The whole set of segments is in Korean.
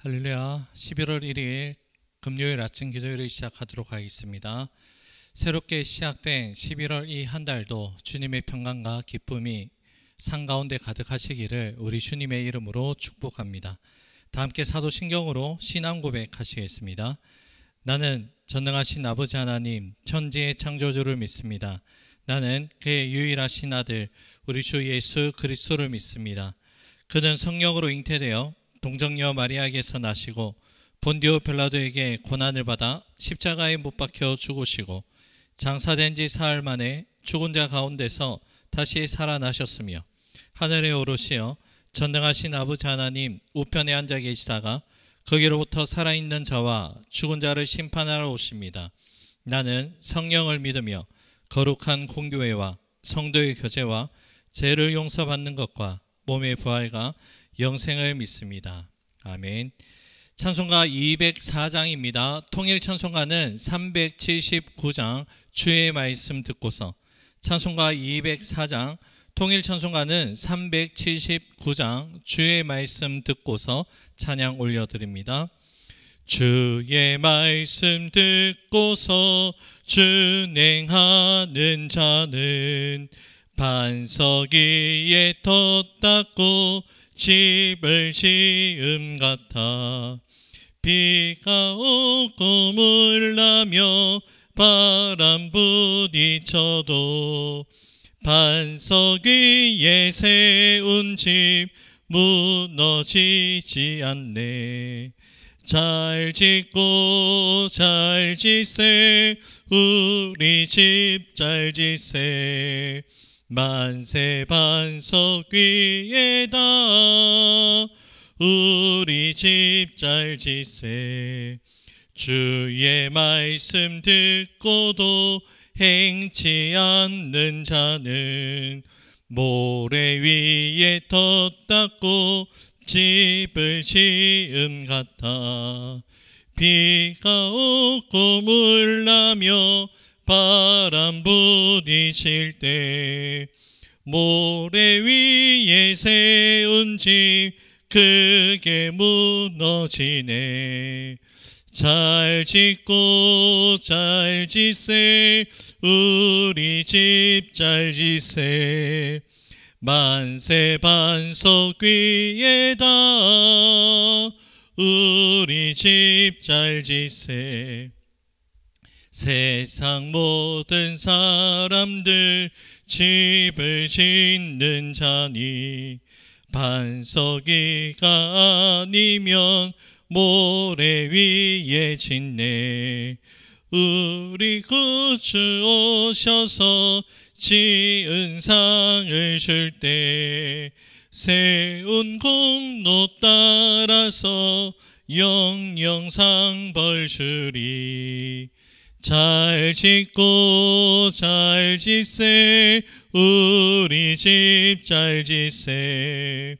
할렐루야. 11월 1일 금요일 아침 기도회를 시작하도록 하겠습니다. 새롭게 시작된 11월 이 한 달도 주님의 평강과 기쁨이 상 가운데 가득하시기를 우리 주님의 이름으로 축복합니다. 다 함께 사도신경으로 신앙 고백하시겠습니다. 나는 전능하신 아버지 하나님 천지의 창조주를 믿습니다. 나는 그의 유일하신 아들 우리 주 예수 그리스도를 믿습니다. 그는 성령으로 잉태되어 동정녀 마리아에게서 나시고 본디오 빌라도에게 고난을 받아 십자가에 못 박혀 죽으시고 장사된 지 사흘 만에 죽은 자 가운데서 다시 살아나셨으며 하늘에 오르시어 전능하신 아버지 하나님 우편에 앉아 계시다가 거기로부터 살아있는 자와 죽은 자를 심판하러 오십니다. 나는 성령을 믿으며 거룩한 공교회와 성도의 교제와 죄를 용서받는 것과 몸의 부활과 영생을 믿습니다. 아멘. 찬송가 204장입니다. 통일 찬송가는 379장 주의 말씀 듣고서, 찬송가 204장 통일 찬송가는 379장 주의 말씀 듣고서 찬양 올려드립니다. 주의 말씀 듣고서 준행하는 자는 반석 위에 덧 닦고 집을 지음 같아. 비가 오고 물 나며 바람 부딪혀도 반석 위에 세운 집 무너지지 않네. 잘 짓고 잘 짓세 우리 집 잘 짓세. 만세 반석 위에다 우리 집 잘 짓세. 주의 말씀 듣고도 행치 않는 자는 모래 위에 덧 닦고 집을 지음 같아. 비가 오고 물 나며 바람 부딪힐 때 모래 위에 세운 집 크게 무너지네. 잘 짓고 잘 짓세 우리 집 잘 짓세. 만세 반석 위에다 우리 집 잘 짓세. 세상 모든 사람들 집을 짓는 자니 반석 위가 아니면 모래 위에 짓네. 우리 구주 오셔서 지은 상을 줄 때 세운 공로 따라서 영영상 벌 주리. 잘 짓고 잘 짓세 우리 집 잘 짓세.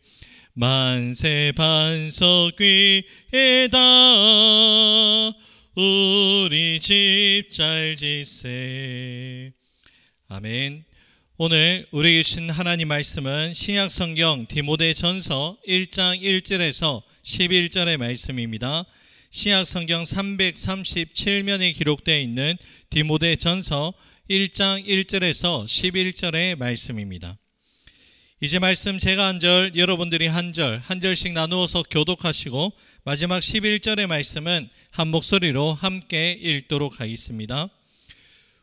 만세 반석 위에다 우리 집 잘 짓세. 아멘. 오늘 우리에게 주신 하나님 말씀은 신약성경 디모데전서 1장 1절에서 11절의 말씀입니다. 신약성경 337면에 기록되어 있는 디모데전서 1장 1절에서 11절의 말씀입니다. 이제 말씀 제가 한 절, 여러분들이 한 절, 한 절씩 나누어서 교독하시고 마지막 11절의 말씀은 한 목소리로 함께 읽도록 하겠습니다.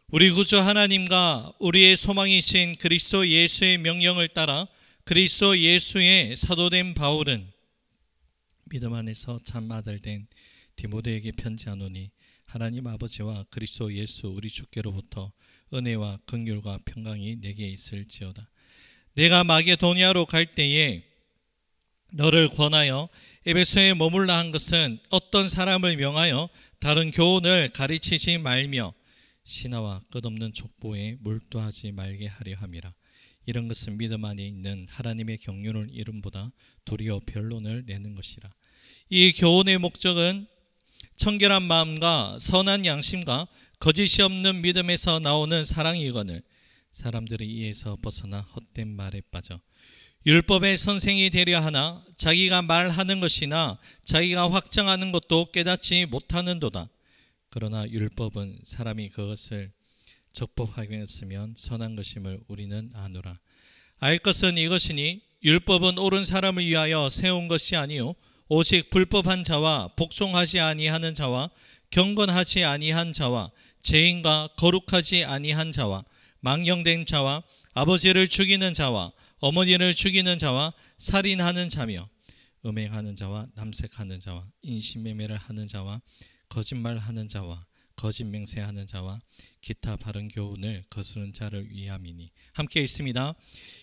우리 구주 하나님과 우리의 소망이신 그리스도 예수의 명령을 따라 그리스도 예수의 사도된 바울은 믿음 안에서 참 아들 된 디모데에게 편지하노니 하나님 아버지와 그리스도 예수 우리 주께로부터 은혜와 긍휼과 평강이 내게 있을지어다. 내가 마게도니아로 갈 때에 너를 권하여 에베소에 머물라 한 것은 어떤 사람을 명하여 다른 교훈을 가르치지 말며 신하와 끝없는 족보에 몰두하지 말게 하려 함이라. 이런 것은 믿음 안에 있는 하나님의 경륜을 이름보다 도리어 변론을 내는 것이라. 이 교훈의 목적은 청결한 마음과 선한 양심과 거짓이 없는 믿음에서 나오는 사랑이거늘 사람들이 이에서 벗어나 헛된 말에 빠져 율법의 선생이 되려 하나 자기가 말하는 것이나 자기가 확정하는 것도 깨닫지 못하는도다. 그러나 율법은 사람이 그것을 적법하였으면 선한 것임을 우리는 아노라. 알 것은 이것이니 율법은 옳은 사람을 위하여 세운 것이 아니요 오직 불법한 자와 복종하지 아니하는 자와 경건하지 아니한 자와 죄인과 거룩하지 아니한 자와 망령된 자와 아버지를 죽이는 자와 어머니를 죽이는 자와 살인하는 자며 음행하는 자와 남색하는 자와 인신매매를 하는 자와 거짓말하는 자와 거짓 맹세하는 자와 기타 바른 교훈을 거스르는 자를 위함이니. 함께 있습니다.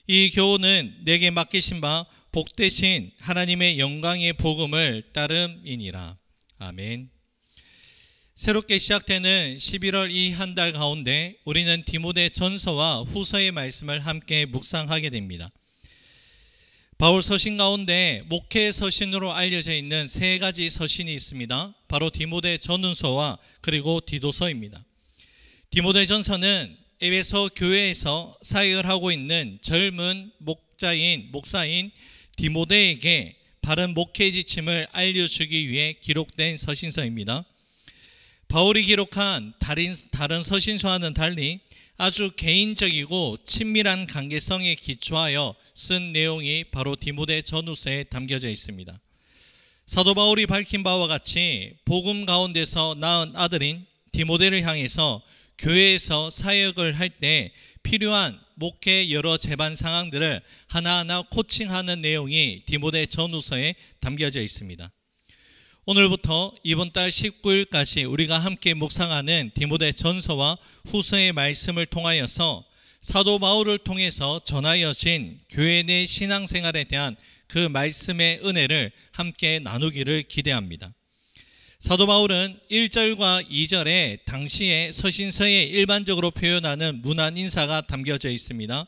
이 교훈은 내게 맡기신 바 복되신 하나님의 영광의 복음을 따름이니라. 아멘. 새롭게 시작되는 11월 이 한 달 가운데 우리는 디모데 전서와 후서의 말씀을 함께 묵상하게 됩니다. 바울 서신 가운데 목회 서신으로 알려져 있는 세 가지 서신이 있습니다. 바로 디모데 전후서와 그리고 디도서입니다. 디모데 전서는 에베소 교회에서 사역을 하고 있는 젊은 목사인 디모데에게 바른 목회 지침을 알려주기 위해 기록된 서신서입니다. 바울이 기록한 다른 서신서와는 달리 아주 개인적이고 친밀한 관계성에 기초하여 쓴 내용이 바로 디모데 전후서에 담겨져 있습니다. 사도 바울이 밝힌 바와 같이 복음 가운데서 낳은 아들인 디모데를 향해서 교회에서 사역을 할 때 필요한 목회 여러 제반 상황들을 하나하나 코칭하는 내용이 디모데 전후서에 담겨져 있습니다. 오늘부터 이번 달 19일까지 우리가 함께 묵상하는 디모데 전서와 후서의 말씀을 통하여서 사도 바울을 통해서 전하여진 교회 내 신앙생활에 대한 그 말씀의 은혜를 함께 나누기를 기대합니다. 사도 바울은 1절과 2절에 당시의 서신서에 일반적으로 표현하는 문안 인사가 담겨져 있습니다.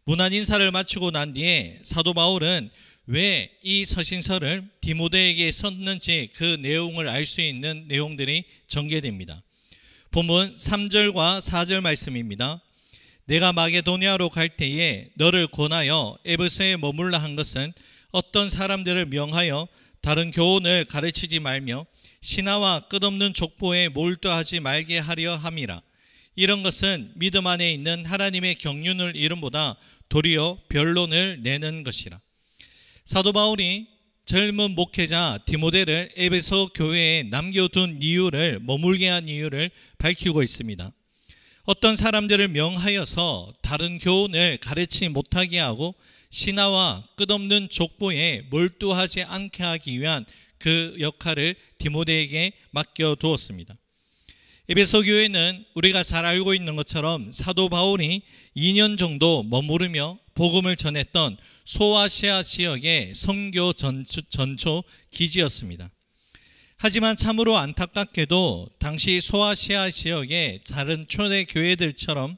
문안 인사를 마치고 난 뒤에 사도 바울은 왜 이 서신서를 디모데에게 썼는지 그 내용을 알 수 있는 내용들이 전개됩니다. 본문 3절과 4절 말씀입니다. 내가 마게도니아로 갈 때에 너를 권하여 에베소에 머물라 한 것은 어떤 사람들을 명하여 다른 교훈을 가르치지 말며 신하와 끝없는 족보에 몰두하지 말게 하려 함이라. 이런 것은 믿음 안에 있는 하나님의 경륜을 이름보다 도리어 변론을 내는 것이라. 사도 바울이 젊은 목회자 디모데를 에베소 교회에 남겨둔 이유를, 머물게 한 이유를 밝히고 있습니다. 어떤 사람들을 명하여서 다른 교훈을 가르치지 못하게 하고 신하와 끝없는 족보에 몰두하지 않게 하기 위한 그 역할을 디모데에게 맡겨두었습니다. 에베소 교회는 우리가 잘 알고 있는 것처럼 사도 바울이 2년 정도 머무르며 복음을 전했던 소아시아 지역의 선교 전초 기지였습니다. 하지만 참으로 안타깝게도 당시 소아시아 지역의 다른 초대 교회들처럼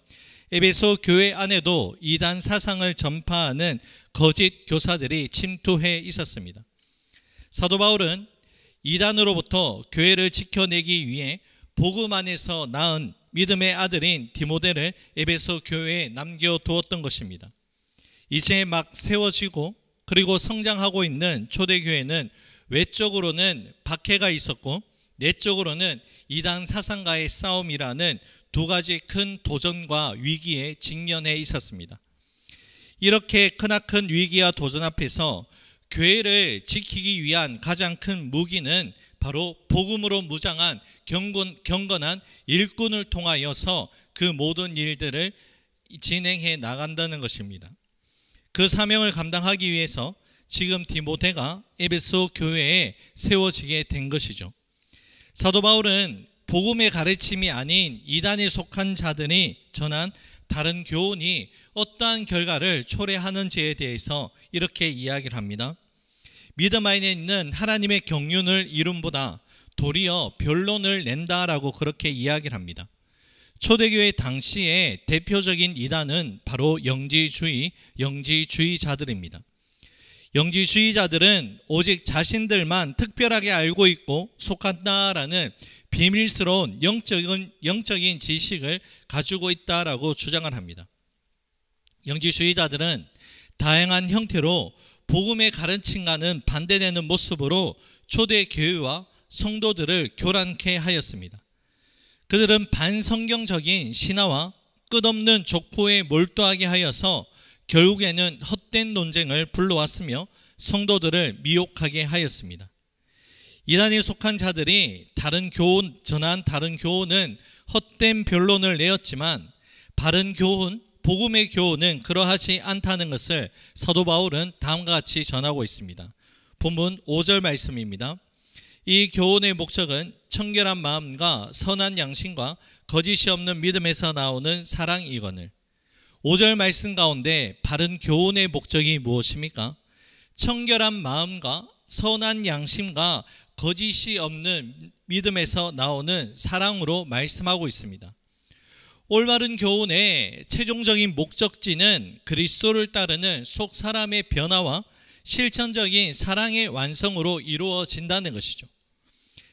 에베소 교회 안에도 이단 사상을 전파하는 거짓 교사들이 침투해 있었습니다. 사도 바울은 이단으로부터 교회를 지켜내기 위해 복음 안에서 낳은 믿음의 아들인 디모데를 에베소 교회에 남겨두었던 것입니다. 이제 막 세워지고 그리고 성장하고 있는 초대교회는 외적으로는 박해가 있었고 내적으로는 이단 사상과의 싸움이라는 두 가지 큰 도전과 위기에 직면해 있었습니다. 이렇게 크나큰 위기와 도전 앞에서 교회를 지키기 위한 가장 큰 무기는 바로 복음으로 무장한 경건한 일꾼을 통하여서 그 모든 일들을 진행해 나간다는 것입니다. 그 사명을 감당하기 위해서 지금 디모데가 에베소 교회에 세워지게 된 것이죠. 사도 바울은 복음의 가르침이 아닌 이단에 속한 자들이 전한 다른 교훈이 어떠한 결과를 초래하는지에 대해서 이렇게 이야기를 합니다. 믿음 안에 있는 하나님의 경륜을 이름보다 도리어 변론을 낸다라고 그렇게 이야기를 합니다. 초대교회 당시의 대표적인 이단은 바로 영지주의자들입니다. 영지주의자들은 오직 자신들만 특별하게 알고 있고 속한다라는 비밀스러운 영적인 지식을 가지고 있다라고 주장을 합니다. 영지주의자들은 다양한 형태로 복음의 가르침과는 반대되는 모습으로 초대 교회와 성도들을 교란케 하였습니다. 그들은 반성경적인 신화와 끝없는 족보에 몰두하게 하여서 결국에는 헛된 논쟁을 불러왔으며 성도들을 미혹하게 하였습니다. 이단에 속한 자들이 전한 다른 교훈은 헛된 변론을 내었지만 바른 교훈, 복음의 교훈은 그러하지 않다는 것을 사도 바울은 다음과 같이 전하고 있습니다. 본문 5절 말씀입니다. 이 교훈의 목적은 청결한 마음과 선한 양심과 거짓이 없는 믿음에서 나오는 사랑이거늘. 5절 말씀 가운데 바른 교훈의 목적이 무엇입니까? 청결한 마음과 선한 양심과 거짓이 없는 믿음에서 나오는 사랑으로 말씀하고 있습니다. 올바른 교훈의 최종적인 목적지는 그리스도를 따르는 속 사람의 변화와 실천적인 사랑의 완성으로 이루어진다는 것이죠.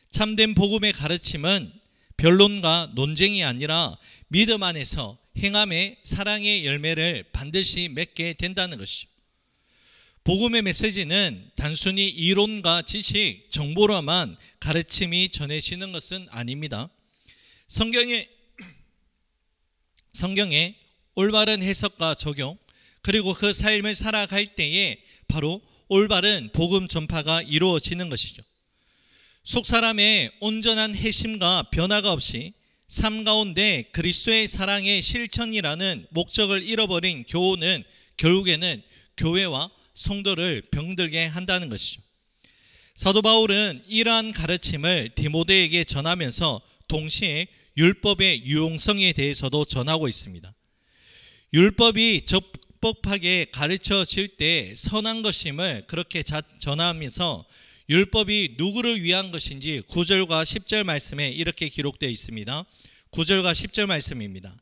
참된 복음의 가르침은 변론과 논쟁이 아니라 믿음 안에서 행함의 사랑의 열매를 반드시 맺게 된다는 것이죠. 복음의 메시지는 단순히 이론과 지식, 정보로만 가르침이 전해지는 것은 아닙니다. 성경의 올바른 해석과 적용, 그리고 그 삶을 살아갈 때에 바로 올바른 복음 전파가 이루어지는 것이죠. 속 사람의 온전한 회심과 변화가 없이 삶 가운데 그리스도의 사랑의 실천이라는 목적을 잃어버린 교훈은 결국에는 교회와 성도를 병들게 한다는 것이죠. 사도 바울은 이러한 가르침을 디모데에게 전하면서 동시에 율법의 유용성에 대해서도 전하고 있습니다. 율법이 적법하게 가르쳐질 때 선한 것임을 그렇게 전하면서 율법이 누구를 위한 것인지 9절과 10절 말씀에 이렇게 기록되어 있습니다. 9절과 10절 말씀입니다.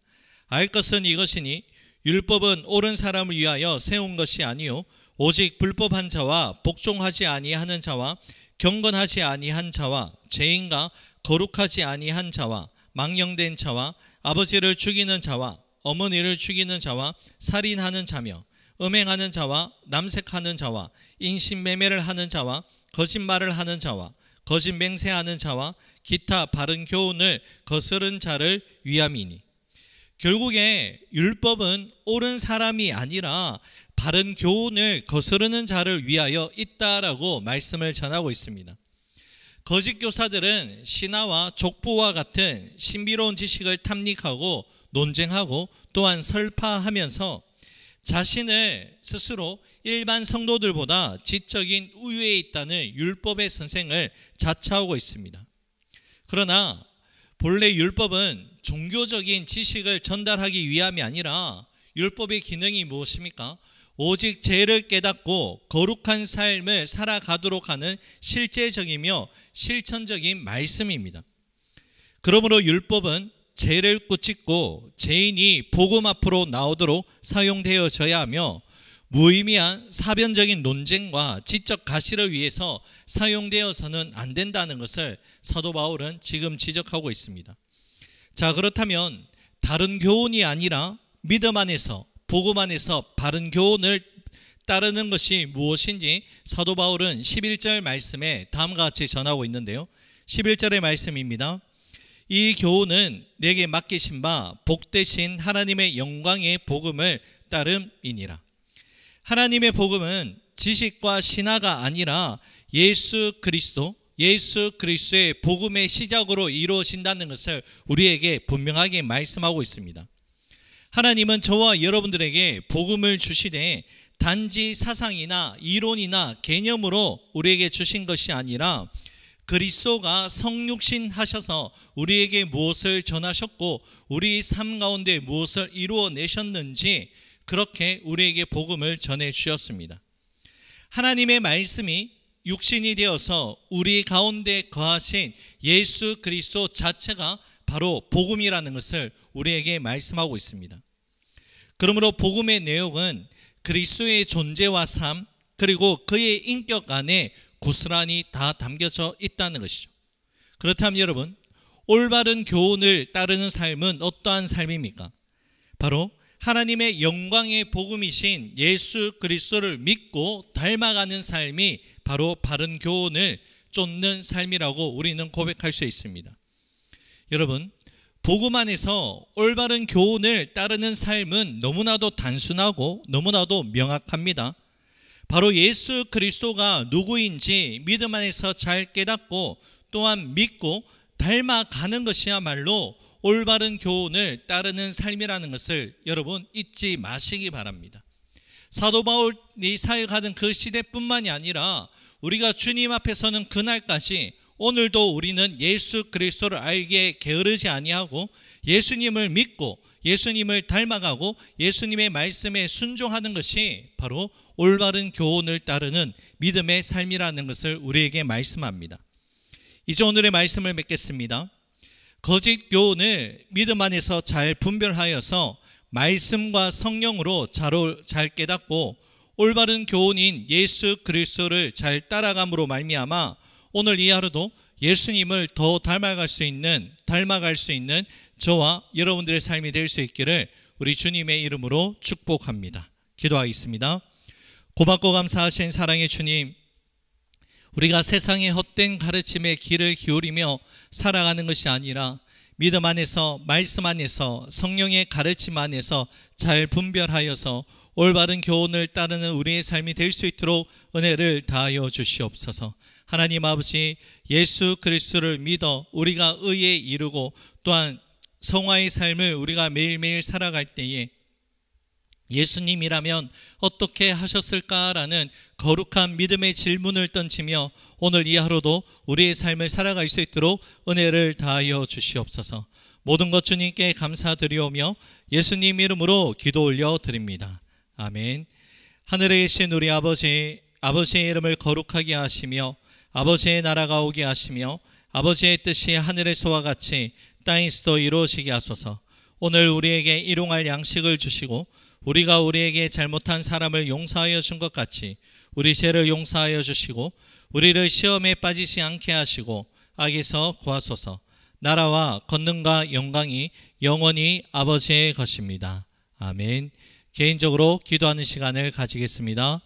알 것은 이것이니 율법은 옳은 사람을 위하여 세운 것이 아니요 오직 불법한 자와 복종하지 아니하는 자와 경건하지 아니한 자와 죄인과 거룩하지 아니한 자와 망령된 자와 아버지를 죽이는 자와 어머니를 죽이는 자와 살인하는 자며 음행하는 자와 남색하는 자와 인신매매를 하는 자와 거짓말을 하는 자와 거짓 맹세하는 자와 기타 바른 교훈을 거스른 자를 위함이니. 결국에 율법은 옳은 사람이 아니라 바른 교훈을 거스르는 자를 위하여 있다라고 말씀을 전하고 있습니다. 거짓 교사들은 신화와 족보와 같은 신비로운 지식을 탐닉하고 논쟁하고 또한 설파하면서 자신을 스스로 일반 성도들보다 지적인 우위에 있다는 율법의 선생을 자처하고 있습니다. 그러나 본래 율법은 종교적인 지식을 전달하기 위함이 아니라 율법의 기능이 무엇입니까? 오직 죄를 깨닫고 거룩한 삶을 살아가도록 하는 실제적이며 실천적인 말씀입니다. 그러므로 율법은 죄를 꾸짖고 죄인이 복음 앞으로 나오도록 사용되어져야 하며 무의미한 사변적인 논쟁과 지적 가시를 위해서 사용되어서는 안 된다는 것을 사도 바울은 지금 지적하고 있습니다. 자, 그렇다면 다른 교훈이 아니라 믿음 안에서 복음 안에서 바른 교훈을 따르는 것이 무엇인지 사도 바울은 11절 말씀에 다음과 같이 전하고 있는데요. 11절의 말씀입니다. 이 교훈은 내게 맡기신 바 복되신 하나님의 영광의 복음을 따름이니라. 하나님의 복음은 지식과 신화가 아니라 예수 그리스도의 복음의 시작으로 이루어진다는 것을 우리에게 분명하게 말씀하고 있습니다. 하나님은 저와 여러분들에게 복음을 주시되 단지 사상이나 이론이나 개념으로 우리에게 주신 것이 아니라 그리스도가 성육신 하셔서 우리에게 무엇을 전하셨고 우리 삶 가운데 무엇을 이루어내셨는지 그렇게 우리에게 복음을 전해 주셨습니다. 하나님의 말씀이 육신이 되어서 우리 가운데 거하신 예수 그리스도 자체가 바로 복음이라는 것을 우리에게 말씀하고 있습니다. 그러므로 복음의 내용은 그리스도의 존재와 삶 그리고 그의 인격 안에 고스란히 다 담겨져 있다는 것이죠. 그렇다면 여러분, 올바른 교훈을 따르는 삶은 어떠한 삶입니까? 바로 하나님의 영광의 복음이신 예수 그리스도를 믿고 닮아가는 삶이 바로 바른 교훈을 쫓는 삶이라고 우리는 고백할 수 있습니다. 여러분, 복음 안에서 올바른 교훈을 따르는 삶은 너무나도 단순하고 너무나도 명확합니다. 바로 예수 그리스도가 누구인지 믿음 안에서 잘 깨닫고 또한 믿고 닮아가는 것이야말로 올바른 교훈을 따르는 삶이라는 것을 여러분 잊지 마시기 바랍니다. 사도 바울이 사역하던 그 시대뿐만이 아니라 우리가 주님 앞에 서는 그날까지 오늘도 우리는 예수 그리스도를 알기에 게으르지 아니하고 예수님을 믿고 예수님을 닮아가고 예수님의 말씀에 순종하는 것이 바로 올바른 교훈을 따르는 믿음의 삶이라는 것을 우리에게 말씀합니다. 이제 오늘의 말씀을 맺겠습니다. 거짓 교훈을 믿음 안에서 잘 분별하여서 말씀과 성령으로 잘 깨닫고 올바른 교훈인 예수 그리스도를 잘 따라감으로 말미암아 오늘 이 하루도 예수님을 더 닮아갈 수 있는 저와 여러분들의 삶이 될 수 있기를 우리 주님의 이름으로 축복합니다. 기도하겠습니다. 고맙고 감사하신 사랑의 주님, 우리가 세상의 헛된 가르침에 귀를 기울이며 살아가는 것이 아니라 믿음 안에서 말씀 안에서 성령의 가르침 안에서 잘 분별하여서 올바른 교훈을 따르는 우리의 삶이 될 수 있도록 은혜를 다하여 주시옵소서. 하나님 아버지, 예수 그리스도를 믿어 우리가 의에 이르고 또한 성화의 삶을 우리가 매일매일 살아갈 때에 예수님이라면 어떻게 하셨을까라는 거룩한 믿음의 질문을 던지며 오늘 이 하루도 우리의 삶을 살아갈 수 있도록 은혜를 다하여 주시옵소서. 모든 것 주님께 감사드리오며 예수님 이름으로 기도 올려 드립니다. 아멘. 하늘에 계신 우리 아버지, 아버지의 이름을 거룩하게 하시며 아버지의 나라가 오게 하시며 아버지의 뜻이 하늘에서와 같이 땅에서도 이루어지게 하소서. 오늘 우리에게 일용할 양식을 주시고 우리가 우리에게 잘못한 사람을 용서하여 준 것 같이 우리 죄를 용서하여 주시고 우리를 시험에 빠지지 않게 하시고 악에서 구하소서. 나라와 권능과 영광이 영원히 아버지의 것입니다. 아멘. 개인적으로 기도하는 시간을 가지겠습니다.